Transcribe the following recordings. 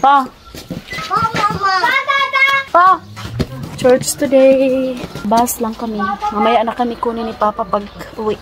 Pa. Pa. Church today. Bus lang kami. Mamaya na kami kunin ni Papa pag uwi.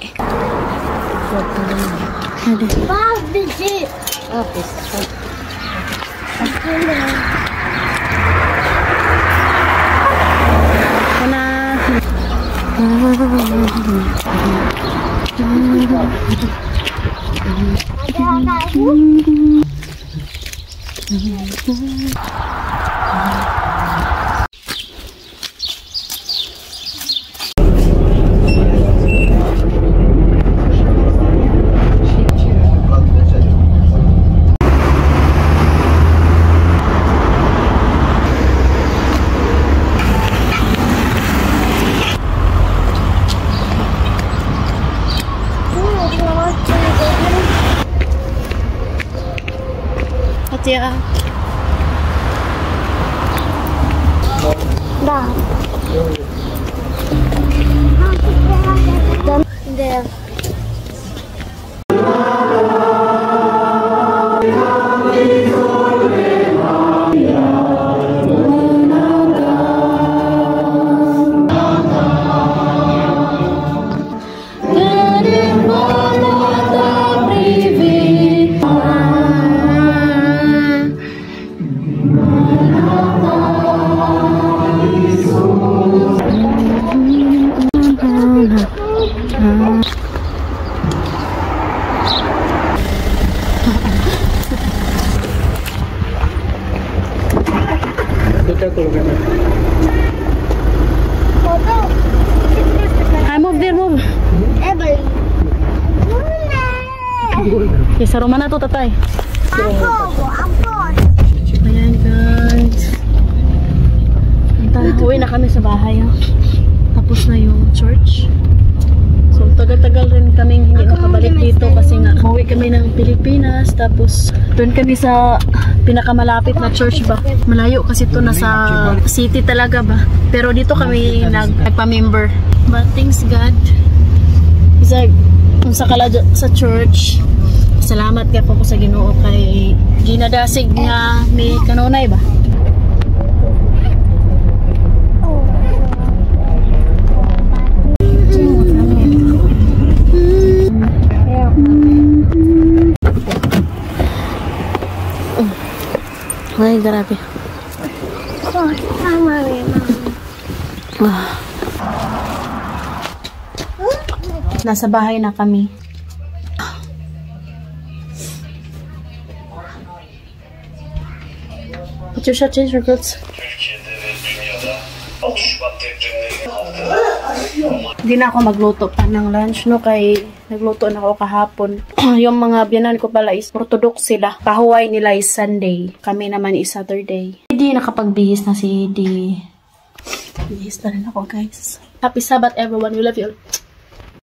Ya. Dah. Dan sa rumah na to, tatay. Ayan, guys. Uwi na kami sa bahay. Tapos na yung church. So, tagal-tagal rin kaming hindi nakabalik dito kasi nga uwi kami ng Pilipinas. Tapos, doon kami sa pinakamalapit na church ba. Malayo kasi ito nasa city talaga ba. Pero dito kami nagpa-member. But thanks God. Isa, sa church. Salamat ka po sa Ginoo kay ginadasig nga may kanunay ba? Ay, grabe. Nasa bahay na kami. Patricia, change your clothes. Hindi na ako magluto pa ng lunch, no? Kay nagluto na ako kahapon. Yung mga biyanan ko pala is Orthodox sila. Kahuway nila is Sunday. Kami naman is Saturday. Hindi nakapagbihis na si Hidi. Bihis na rin ako, guys. Happy Sabbath, everyone. We love you all.